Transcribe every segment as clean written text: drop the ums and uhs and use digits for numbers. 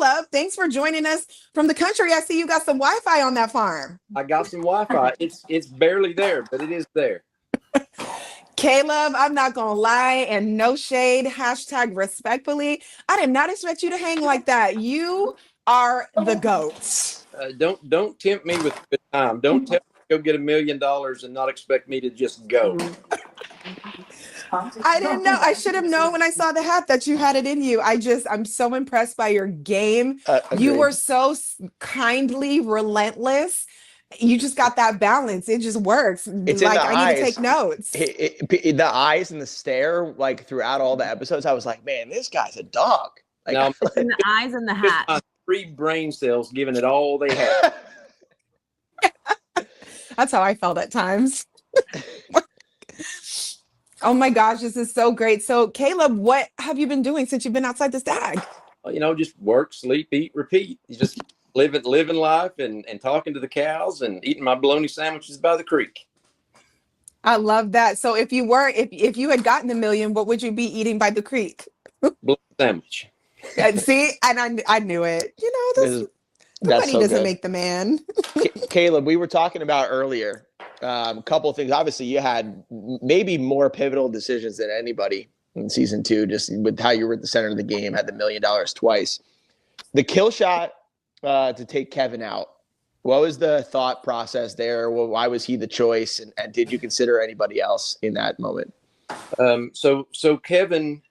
Kaleb, thanks for joining us from the country. I see you got some Wi-Fi on that farm. I got some Wi-Fi. It's barely there, but it is there. Kaleb, I'm not gonna lie, and no shade, hashtag respectfully. I did not expect you to hang like that. You are the GOAT. Don't tempt me with good time. Don't tell me to go get $1 million and not expect me to just go. I didn't know. I should have known when I saw the hat that you had it in you. I'm so impressed by your game. You Agreed. were so kindly relentless. You just got that balance. It just works. It's like, in the I need eyes. to take notes. The eyes and the stare, like throughout all the episodes, I was like, man, this guy's a dog. Like, Now, It's in the eyes and the just hat. my 3 brain cells giving it all they have. That's how I felt at times. Oh my gosh, this is so great. So, Kaleb, what have you been doing since you've been outside the stag? Well, just work, sleep, eat, repeat. You just living life and talking to the cows and eating my bologna sandwiches by the creek. I love that. So, if you had gotten $1 million, what would you be eating by the creek? Bologna sandwich. And see, and I knew it. The that's money so doesn't good. make the man. Kaleb, we were talking about earlier a couple of things. Obviously, you had maybe more pivotal decisions than anybody in season 2, just with how you were at the center of the game, had the $1 million twice. The kill shot to take Kevin out. What was the thought process there? Why was he the choice? And did you consider anybody else in that moment? So Kevin,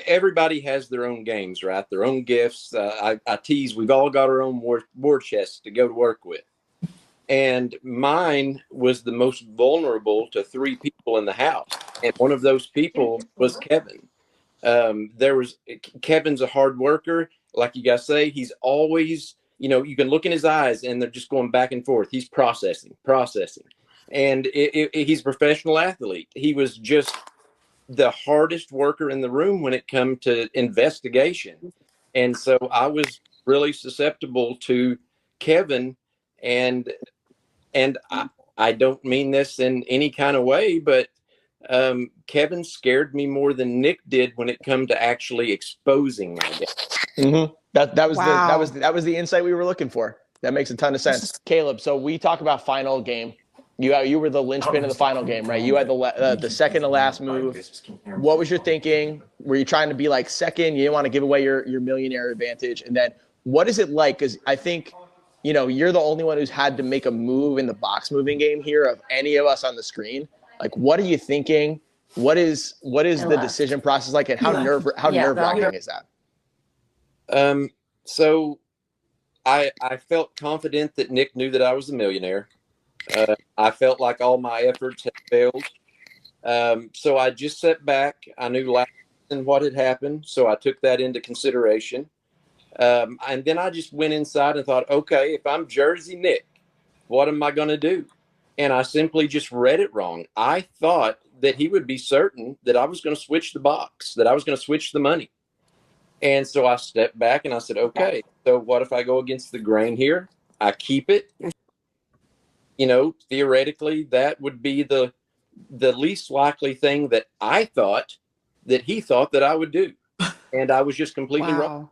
everybody has their own games, right? Their own gifts. I tease, we've all got our own war chests to go to work with. And mine was the most vulnerable to 3 people in the house. And one of those people was Kevin. Kevin's a hard worker. Like you guys say, he's always, you can look in his eyes and they're just going back and forth. He's processing. And he's a professional athlete. He was just the hardest worker in the room when it come to investigation. And so I was really susceptible to Kevin, and I don't mean this in any kind of way, but Kevin scared me more than Nick did when it come to actually exposing my game. Mm-hmm. That was Wow. that was the insight we were looking for. That makes a ton of sense. Kaleb, so we talk about final game. You were the linchpin of the final game, right? You had the second to last move. What was your thinking? Were you trying to be like second? You didn't want to give away your millionaire advantage. And then what is it like? Because I think, you're the only one who's had to make a move in the box moving game here of any of us on the screen. Like, what are you thinking? What is the decision process like, and how nerve-wracking is that? So I felt confident that Nick knew that I was a millionaire. I felt like all my efforts had failed. So I just sat back. I knew last season what had happened, so I took that into consideration. And then I just went inside and thought, okay, if I'm Jersey Nick, what am I going to do? And I simply just read it wrong. I thought that he would be certain that I was going to switch the box, that I was going to switch the money. And so I stepped back and I said, okay, so what if I go against the grain here? I keep it. Theoretically, that would be the least likely thing that I thought that he thought that I would do. And I was just completely wrong.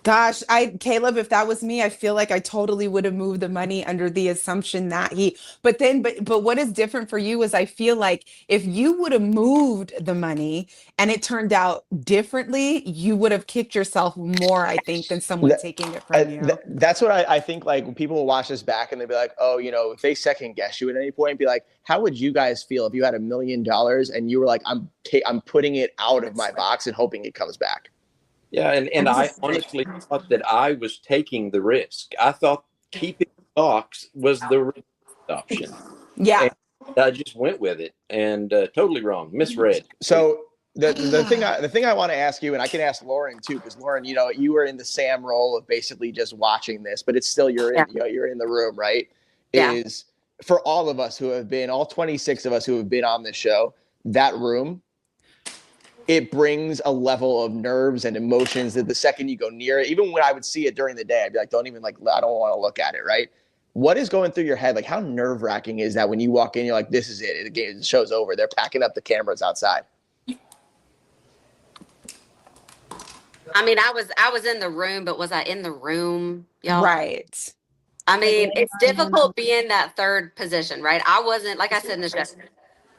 Gosh, Kaleb, if that was me, I feel like I totally would have moved the money under the assumption that but what is different for you is I feel like if you would have moved the money and it turned out differently, you would have kicked yourself more, I think, than someone taking it from you. That's what I think, like, when people will watch this back and they'll be like, oh, if they second guess you at any point, be like, how would you guys feel if you had $1 million and you were like, I'm putting it out of my box and hoping it comes back? Yeah, and I honestly thought that I was taking the risk. I thought keeping the box was the risk option. Yeah. And I just went with it, and totally wrong, misread. So the thing I want to ask you, and I can ask Lauren too, because Lauren, you were in the Sam role of basically just watching this, but it's still you're in the room, right? Yeah. Is for all of us who have been, all 26 of us who have been on this show, that room, it brings a level of nerves and emotions that the second you go near it, even when I would see it during the day, I'd be like, I don't want to look at it, right? What is going through your head? Like, how nerve-wracking is that when you walk in, you're like, this is it. The show's over. They're packing up the cameras outside. I mean, I was in the room, but was I in the room, y'all? Right. I mean, it's difficult being that third position, right? I wasn't, like I said in the show,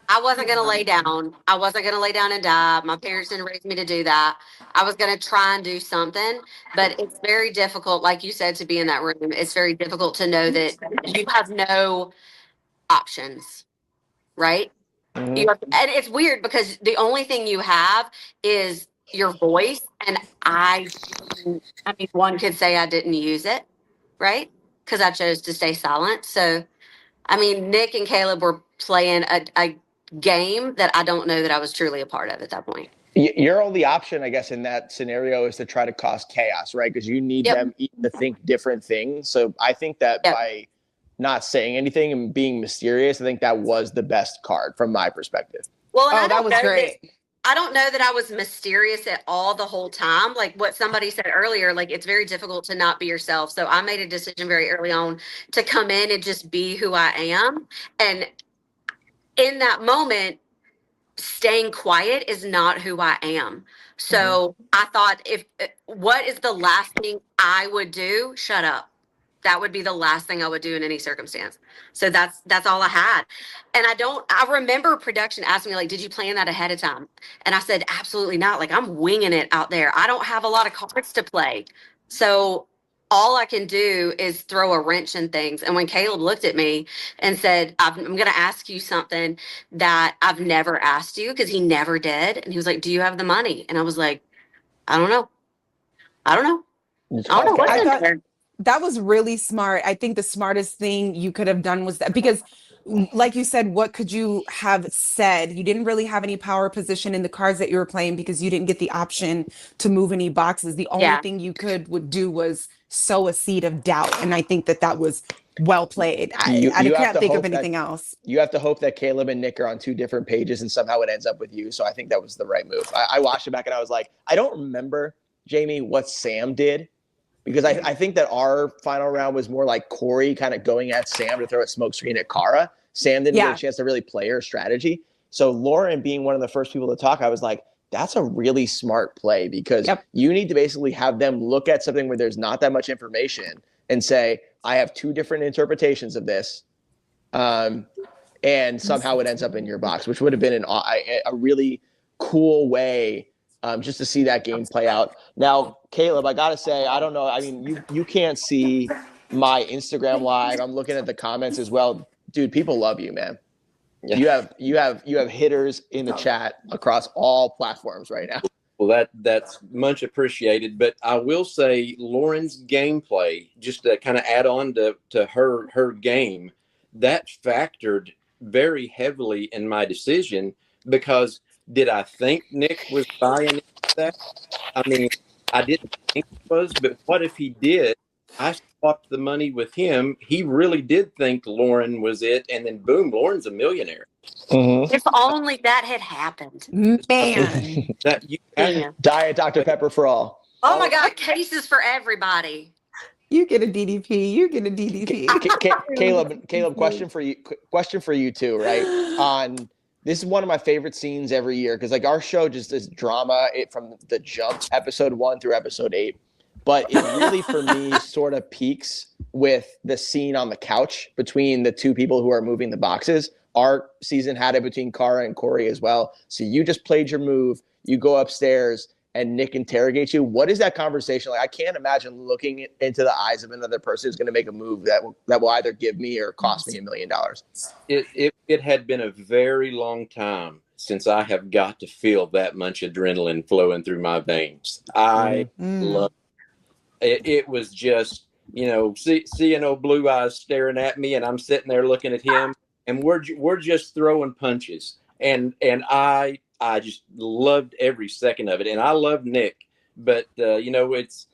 I wasn't going to lay down. I wasn't going to lay down and die. My parents didn't raise me to do that. I was going to try and do something, but it's very difficult, like you said, to be in that room. It's very difficult to know that you have no options, right? Mhm. And it's weird because the only thing you have is your voice. And I mean, one could say I didn't use it, right? Because I chose to stay silent. So, I mean, Nick and Caleb were playing a game that I don't know that I was truly a part of at that point. Your only option, I guess, in that scenario is to try to cause chaos, right? Because you need Yep. them to think different things. So I think that Yep. by not saying anything and being mysterious, I think that was the best card from my perspective. Well, and Oh, that was great. I don't know that I was mysterious at all the whole time. Like what somebody said earlier, like it's very difficult to not be yourself. So I made a decision very early on to come in and just be who I am. And in that moment, staying quiet is not who I am. So I thought, if what is the last thing I would do? Shut up. That would be the last thing I would do in any circumstance. So that's all I had. And I remember production asking me, like, did you plan that ahead of time? And I said, absolutely not. Like, I'm winging it out there. I don't have a lot of cards to play. So all I can do is throw a wrench in things. And when Caleb looked at me and said, I'm going to ask you something that I've never asked you, because he never did. And he was like, do you have the money? And I was like, I don't know. I don't know. I don't know what's I in thought there. that was really smart. I think the smartest thing you could have done was that, because like you said, what could you have said? You didn't really have any power position in the cards that you were playing because you didn't get the option to move any boxes. The only Yeah. thing you would do was sow a seed of doubt. And I think that that was well played. You I have can't to think of hope that- anything else. You have to hope that Caleb and Nick are on two different pages and somehow it ends up with you. So I think that was the right move. I watched it back and I was like, I don't remember, Jamie, what Sam did. Because I think that our final round was more like Corey kind of going at Sam to throw a smokescreen at Kara. Sam didn't get a chance to really play her strategy. So Lauren being one of the first people to talk, I was like, that's a really smart play, because you need to basically have them look at something where there's not that much information and say, I have two different interpretations of this. And somehow it ends up in your box, which would have been a really cool way just to see that game play out. Now, Caleb, I got to say, I don't know. I mean, you can't see my Instagram live. I'm looking at the comments as well. Dude, people love you, man. Yeah. You have hitters in the chat across all platforms right now. Well, that's much appreciated. But I will say Lauren's gameplay, just to kind of add on to her game, that factored very heavily in my decision, because did I think Nick was buying into that? I mean, I didn't think he was, but what if he did? I swapped the money with him. He really did think Lauren was it, and then boom, Lauren's a millionaire. Mm-hmm. If only that had happened. Man. That you Diet Dr. Pepper for all. Oh my God, cases for everybody. You get a DDP. You get a DDP. Caleb, question for you too, right? This is one of my favorite scenes every year, because like our show just is drama from the jump, episode 1 through episode 8. But it really, for me, sort of peaks with the scene on the couch between the two people who are moving the boxes. Our season had it between Kara and Corey as well. So you just played your move. You go upstairs and Nick interrogates you. What is that conversation like? I can't imagine looking into the eyes of another person who's going to make a move that will either give me or cost me $1 million. It had been a very long time since I have got to feel that much adrenaline flowing through my veins. I love it. It was just, seeing old Blue Eyes staring at me, and I'm sitting there looking at him, and we're just throwing punches, and I just loved every second of it, and I love Nick, but it's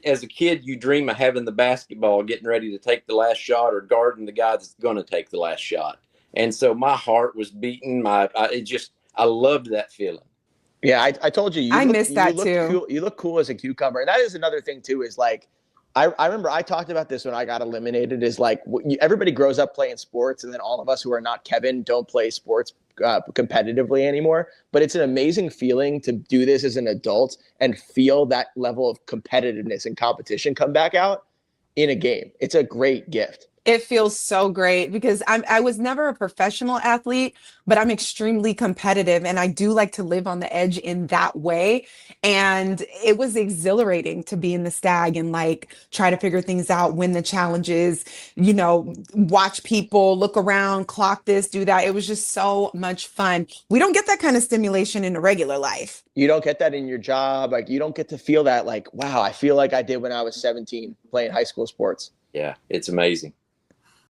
as a kid you dream of having the basketball, getting ready to take the last shot, or guarding the guy that's going to take the last shot, and so my heart was beating. I loved that feeling. Yeah, I told you. I missed that too. Cool, you look cool as a cucumber, and that is another thing too. Is like, I remember I talked about this when I got eliminated. Is like everybody grows up playing sports, and then all of us who are not Kevin don't play sports competitively anymore, but it's an amazing feeling to do this as an adult and feel that level of competitiveness and competition come back out in a game. It's a great gift. It feels so great because I was never a professional athlete, but I'm extremely competitive and I do like to live on the edge in that way. And it was exhilarating to be in the stag and like try to figure things out, win the challenges, watch people, look around, clock this, do that. It was just so much fun. We don't get that kind of stimulation in a regular life. You don't get that in your job. Like you don't get to feel that like, wow, I feel like I did when I was 17 playing high school sports. Yeah, it's amazing.